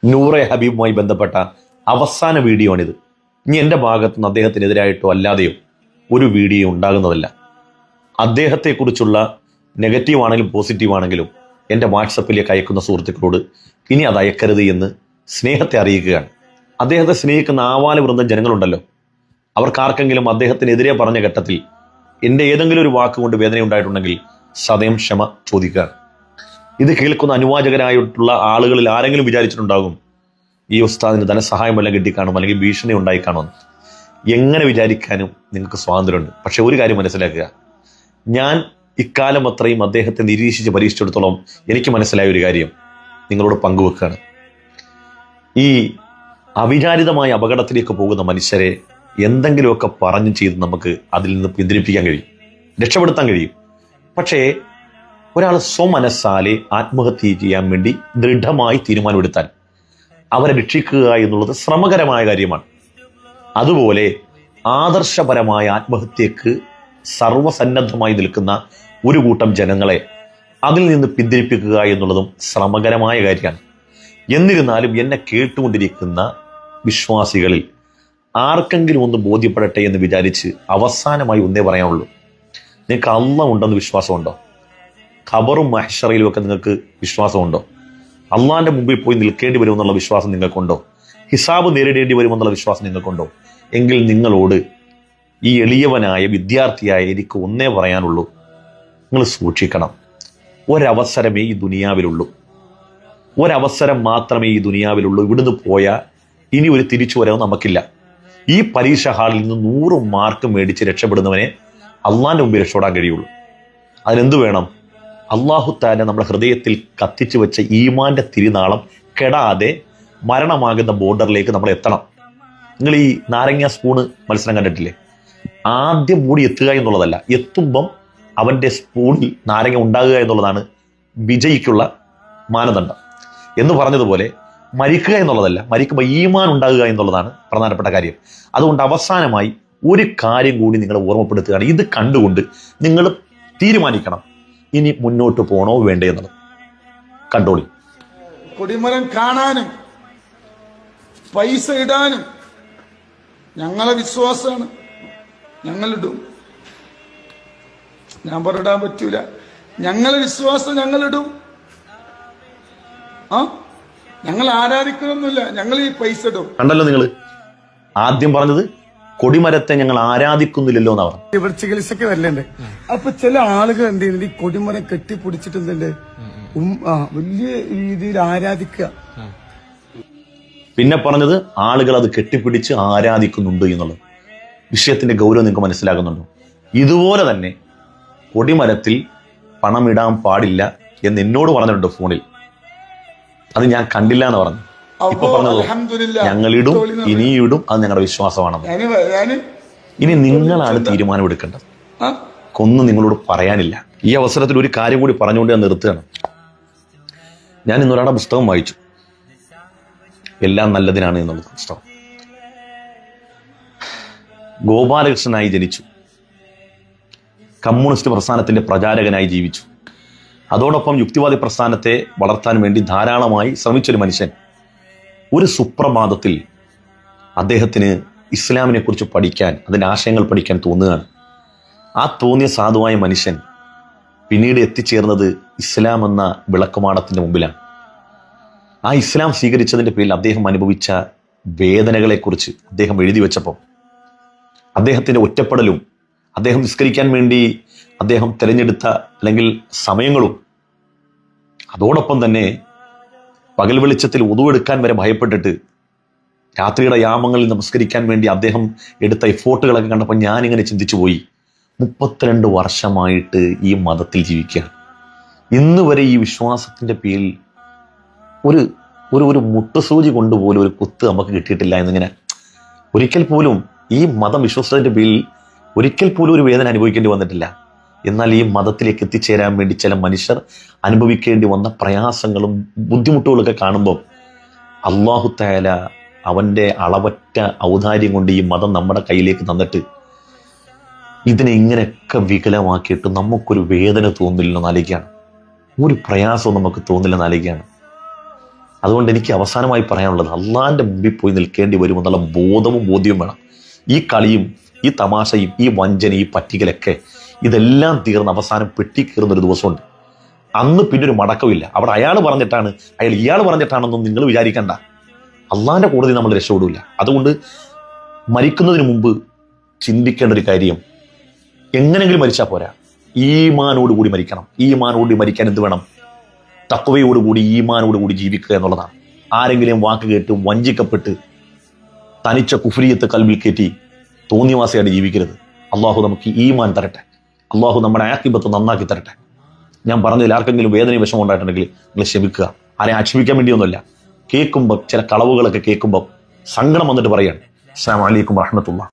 നൂറെ ഹബീബുമായി ബന്ധപ്പെട്ട അവസാന വീഡിയോ ആണിത്. ഇനി എൻ്റെ ഭാഗത്തുനിന്ന് അദ്ദേഹത്തിനെതിരായിട്ടോ അല്ലാതെയോ ഒരു വീഡിയോ ഉണ്ടാകുന്നതല്ല. അദ്ദേഹത്തെക്കുറിച്ചുള്ള നെഗറ്റീവ് ആണെങ്കിലും പോസിറ്റീവ് ആണെങ്കിലും എൻ്റെ വാട്സപ്പിലേക്ക് അയക്കുന്ന സുഹൃത്തുക്കളോട് ഇനി അത് അയക്കരുത് എന്ന് സ്നേഹത്തെ അറിയിക്കുകയാണ്. അദ്ദേഹത്തെ സ്നേഹിക്കുന്ന ആവാലവൃന്ദം ജനങ്ങളുണ്ടല്ലോ, അവർക്കാർക്കെങ്കിലും അദ്ദേഹത്തിനെതിരെ പറഞ്ഞ ഘട്ടത്തിൽ എൻ്റെ ഏതെങ്കിലും ഒരു വാക്കുകൊണ്ട് വേദന ഉണ്ടായിട്ടുണ്ടെങ്കിൽ സദയം ക്ഷമ ചോദിക്കുകയാണ്. ഇത് കേൾക്കുന്ന അനുവാചകരായിട്ടുള്ള ആളുകളിൽ ആരെങ്കിലും വിചാരിച്ചിട്ടുണ്ടാകും ഈ ഉസ്താദിന് ധനസഹായം വല്ലതും കിട്ടിക്കാണും അല്ലെങ്കിൽ ഭീഷണി ഉണ്ടായി കാണുമെന്ന്. എങ്ങനെ വിചാരിക്കാനും നിങ്ങൾക്ക് സ്വാതന്ത്ര്യമുണ്ട്. പക്ഷെ ഒരു കാര്യം മനസ്സിലാക്കുക, ഞാൻ ഇക്കാലം അത്രയും അദ്ദേഹത്തെ നിരീക്ഷിച്ച് പരീക്ഷിച്ചിടത്തോളം എനിക്ക് മനസ്സിലായ ഒരു കാര്യം നിങ്ങളോട് പങ്കുവെക്കുകയാണ്. ഈ അവിചാരിതമായ അപകടത്തിലേക്ക് പോകുന്ന മനുഷ്യരെ എന്തെങ്കിലുമൊക്കെ പറഞ്ഞു ചെയ്ത് നമുക്ക് അതിൽ നിന്ന് പിന്തിരിപ്പിക്കാൻ കഴിയും, രക്ഷപ്പെടുത്താൻ കഴിയും. പക്ഷേ ഒരാൾ സ്വമനസ്സാലെ ആത്മഹത്യ ചെയ്യാൻ വേണ്ടി ദൃഢമായി തീരുമാനമെടുത്താൽ അവരെ രക്ഷിക്കുക എന്നുള്ളത് ശ്രമകരമായ കാര്യമാണ്. അതുപോലെ ആദർശപരമായ ആത്മഹത്യക്ക് സർവസന്നദ്ധമായി നിൽക്കുന്ന ഒരു കൂട്ടം ജനങ്ങളെ അതിൽ നിന്ന് പിന്തിരിപ്പിക്കുക എന്നുള്ളതും ശ്രമകരമായ കാര്യമാണ്. എന്നിരുന്നാലും എന്നെ കേട്ടുകൊണ്ടിരിക്കുന്ന വിശ്വാസികളിൽ ആർക്കെങ്കിലും ഒന്ന് ബോധ്യപ്പെടട്ടെ എന്ന് വിചാരിച്ച് അവസാനമായി ഒന്നേ പറയാനുള്ളൂ. നിങ്ങൾക്ക് അള്ളാഹ് ഉണ്ടെന്ന് വിശ്വാസമുണ്ടോ? ഖബറും മഹ്ശറയിലും ഒക്കെ നിങ്ങൾക്ക് വിശ്വാസമുണ്ടോ? അള്ളാഹിന്റെ മുമ്പിൽ പോയി നിൽക്കേണ്ടി വരുമെന്നുള്ള വിശ്വാസം നിങ്ങൾക്കുണ്ടോ? ഹിസാബ് നേരിടേണ്ടി വരുമെന്നുള്ള വിശ്വാസം നിങ്ങൾക്കുണ്ടോ? എങ്കിൽ നിങ്ങളോട് ഈ എളിയവനായ വിദ്യാർത്ഥിയായ എനിക്ക് ഒന്നേ പറയാനുള്ളൂ, നിങ്ങൾ സൂക്ഷിക്കണം. ഒരവസരമേ ഈ ദുനിയാവിലുള്ളൂ, ഒരവസരം മാത്രമേ ഈ ദുനിയാവിലുള്ളൂ. ഇവിടുന്ന് പോയാൽ ഇനി ഒരു തിരിച്ചു വരവ് നമുക്കില്ല. ഈ പരീക്ഷ ഹാളിൽ നിന്ന് 100 മാർക്ക് മേടിച്ച് രക്ഷപ്പെടുന്നവനെ അള്ളാഹിന്റെ മുമ്പിൽ രക്ഷപ്പെടാൻ കഴിയുള്ളൂ. അതിനെന്ത് വേണം? അള്ളാഹു തആല നമ്മുടെ ഹൃദയത്തിൽ കത്തിച്ചു വെച്ച ഈമാന്റെ തിരുനാളം കെടാതെ മരണമാകുന്ന ബോർഡറിലേക്ക് നമ്മൾ എത്തണം. നിങ്ങൾ ഈ നാരങ്ങ സ്പൂണ് മത്സരം കണ്ടിട്ടില്ലേ? ആദ്യം മൂടി എത്തുക എന്നുള്ളതല്ല, എത്തുമ്പം അവന്റെ സ്പൂണിൽ നാരങ്ങ ഉണ്ടാകുക എന്നുള്ളതാണ് വിജയിക്കുള്ള മാനദണ്ഡം. എന്ന് പറഞ്ഞതുപോലെ മരിക്കുക എന്നുള്ളതല്ല, മരിക്കുമ്പോൾ ഈമാൻ ഉണ്ടാകുക എന്നുള്ളതാണ് പ്രധാനപ്പെട്ട കാര്യം. അതുകൊണ്ട് അവസാനമായി ഒരു കാര്യം കൂടി നിങ്ങളെ ഓർമ്മപ്പെടുത്തുകയാണ്. ഇത് കണ്ടുകൊണ്ട് നിങ്ങൾ തീരുമാനിക്കണം ഇനി മുന്നോട്ട് പോകണോ വേണ്ടേ എന്നുള്ളത്. കണ്ടോളി. കൊടിമരം കാണാനും പൈസ ഇടാനും ഞങ്ങളെ വിശ്വാസമാണ്. ഞങ്ങളിടും. ഞാൻ പറഞ്ഞിടാൻ പറ്റൂല. ഞങ്ങളെ വിശ്വാസം ഞങ്ങളിടും. ഞങ്ങൾ ആരാധിക്കണമെന്നില്ല, ഞങ്ങൾ ഈ പൈസ ഇടും. കണ്ടല്ലോ നിങ്ങൾ ആദ്യം പറഞ്ഞത് കൊടിമരത്തെ ഞങ്ങൾ ആരാധിക്കുന്നില്ലല്ലോ എന്നാ പറഞ്ഞു. ഇവിടെ ചികിത്സക്ക് വരലുണ്ട്. അപ്പൊ ചില ആളുകൾ എന്ത് ചെയ്യുന്നത്, ഈ കൊടിമരം കെട്ടിപ്പിടിച്ചിട്ട് വലിയ രീതിയിൽ ആരാധിക്കുക. പിന്നെ പറഞ്ഞത് ആളുകൾ അത് കെട്ടിപ്പിടിച്ച് ആരാധിക്കുന്നുണ്ട് എന്നുള്ളത്. വിഷയത്തിന്റെ ഗൗരവം നിങ്ങൾക്ക് മനസ്സിലാകുന്നുണ്ടോ? ഇതുപോലെ തന്നെ കൊടിമരത്തിൽ പണമിടാൻ പാടില്ല എന്ന് എന്നോട് പറഞ്ഞിട്ടുണ്ട് ഫോണിൽ. അത് ഞാൻ കണ്ടില്ല എന്ന് പറഞ്ഞു. ഇപ്പൊ പറഞ്ഞതോ ഞങ്ങളിടും, ഇനിയിടും, അത് ഞങ്ങളുടെ വിശ്വാസമാണെന്ന്. ഇനി നിങ്ങളാണ് തീരുമാനമെടുക്കേണ്ടത്. ഒന്നും നിങ്ങളോട് പറയാനില്ല. ഈ അവസരത്തിൽ ഒരു കാര്യം കൂടി പറഞ്ഞുകൊണ്ട് ഞാൻ നിർത്തുകയാണ്. ഞാൻ ഇന്നൊരാളുടെ പുസ്തകം വായിച്ചു, എല്ലാം നല്ലതിനാണ് എന്നുള്ള പുസ്തകം. ഗോപാലകൃഷ്ണനായി ജനിച്ചു, കമ്മ്യൂണിസ്റ്റ് പ്രസ്ഥാനത്തിന്റെ പ്രചാരകനായി ജീവിച്ചു. അതോടൊപ്പം യുക്തിവാദി പ്രസ്ഥാനത്തെ വളർത്താൻ വേണ്ടി ധാരാളമായി ശ്രമിച്ചൊരു മനുഷ്യൻ ഒരു സുപ്രഭാതത്തിൽ അദ്ദേഹത്തിന് ഇസ്ലാമിനെ കുറിച്ച് പഠിക്കാൻ, അതിൻ്റെ ആശയങ്ങൾ പഠിക്കാൻ തോന്നുകയാണ്. ആ തോന്നിയ സാധുവായ മനുഷ്യൻ പിന്നീട് എത്തിച്ചേർന്നത് ഇസ്ലാം എന്ന വിളക്കുമാടത്തിന്റെ മുമ്പിലാണ്. ആ ഇസ്ലാം സ്വീകരിച്ചതിന്റെ പേരിൽ അദ്ദേഹം അനുഭവിച്ച വേദനകളെക്കുറിച്ച് അദ്ദേഹം എഴുതി വെച്ചപ്പോൾ അദ്ദേഹത്തിന്റെ ഒറ്റപ്പെടലും അദ്ദേഹം നിസ്കരിക്കാൻ വേണ്ടി അദ്ദേഹം തിരഞ്ഞെടുത്ത അല്ലെങ്കിൽ സമയങ്ങളും, അതോടൊപ്പം തന്നെ പകൽ വെളിച്ചത്തിൽ ഒതുവെടുക്കാൻ വരെ ഭയപ്പെട്ടിട്ട് രാത്രിയുടെ യാമങ്ങളിൽ നമസ്കരിക്കാൻ വേണ്ടി അദ്ദേഹം എടുത്ത എഫോർട്ടുകളൊക്കെ കണ്ടപ്പോൾ ഞാനിങ്ങനെ ചിന്തിച്ചു പോയി. 32 വർഷമായിട്ട് ഈ മതത്തിൽ ജീവിക്കുകയാണ്. ഇന്ന് വരെ ഈ വിശ്വാസത്തിന്റെ പേരിൽ ഒരു ഒരു ഒരു മുട്ടുസൂചി കൊണ്ടുപോലും ഒരു കുത്ത് നമുക്ക് കിട്ടിയിട്ടില്ല എന്നിങ്ങനെ ഒരിക്കൽ പോലും ഈ മതം വിശ്വസിച്ചതിന്റെ പേരിൽ ഒരിക്കൽ പോലും ഒരു വേദന അനുഭവിക്കേണ്ടി വന്നിട്ടില്ല. എന്നാൽ ഈ മതത്തിലേക്ക് എത്തിച്ചേരാൻ വേണ്ടി ചില മനുഷ്യർ അനുഭവിക്കേണ്ടി വന്ന പ്രയാസങ്ങളും ബുദ്ധിമുട്ടുകളൊക്കെ കാണുമ്പോൾ അല്ലാഹു തആല അവന്റെ അളവറ്റ ഔദാര്യം കൊണ്ട് ഈ മതം നമ്മുടെ കയ്യിലേക്ക് തന്നിട്ട് ഇതിനെ ഇങ്ങനെയൊക്കെ വികലമാക്കിയിട്ട് നമുക്കൊരു വേദന തോന്നില്ലെന്ന് ആലോചിക്കുകയാണ്, ഒരു പ്രയാസവും നമുക്ക് തോന്നില്ലെന്ന് ആലോചിക്കുകയാണ്. അതുകൊണ്ട് എനിക്ക് അവസാനമായി പറയാനുള്ളത്, അള്ളാഹിന്റെ മുമ്പിൽ പോയി നിൽക്കേണ്ടി വരുമെന്നുള്ള ബോധവും ബോധ്യവും വേണം. ഈ കളിയും ഈ തമാശയും ഈ വഞ്ചനയും ഈ പറ്റിക്കലൊക്കെ ഇതെല്ലാം തീർന്ന് അവസാനം പെട്ടി കീറുന്ന ഒരു ദിവസമുണ്ട്. അന്ന് പിന്നൊരു മടക്കമില്ല. അവിടെ അയാൾ പറഞ്ഞിട്ടാണ്, ഇയാൾ പറഞ്ഞിട്ടാണെന്നും നിങ്ങൾ വിചാരിക്കണ്ട. അള്ളാഹിന്റെ കോടതി നമ്മൾ രക്ഷപ്പെടില്ല. അതുകൊണ്ട് മരിക്കുന്നതിന് മുമ്പ് ചിന്തിക്കേണ്ട ഒരു കാര്യം, എങ്ങനെങ്കിലും മരിച്ചാൽ പോരാ, ഈമാനോടുകൂടി മരിക്കണം. ഈമാനോടുകൂടി മരിക്കാൻ എന്ത് വേണം? തഖ്വയോടുകൂടി ഈമാനോടുകൂടി ജീവിക്കുക എന്നുള്ളതാണ്. ആരെങ്കിലും വാക്ക് കേട്ട് വഞ്ചിക്കപ്പെട്ട് തനിച്ച കുഫ്രിയത്ത് കൽബിൽ കയറ്റി തോന്നിവാസിയായിട്ട് ജീവിക്കരുത്. അള്ളാഹു നമുക്ക് ഈമാൻ തരട്ടെ. അള്ളാഹു നമ്മുടെ ആഖിബത്ത് നന്നാക്കി തരട്ടെ. ഞാൻ പറഞ്ഞതിൽ ആർക്കെങ്കിലും വേദനയും വിഷമം ഉണ്ടായിട്ടുണ്ടെങ്കിൽ നിങ്ങൾ ക്ഷമിക്കുക. ആരെയും ആക്ഷേപിക്കാൻ വേണ്ടിയൊന്നുമല്ല. കേൾക്കുമ്പോൾ ചില കളവുകളൊക്കെ കേൾക്കുമ്പോൾ സങ്കടം വന്നിട്ട് പറയാണ്. അസ്സലാമു അലൈക്കും വറഹ്മത്തുള്ളാഹി.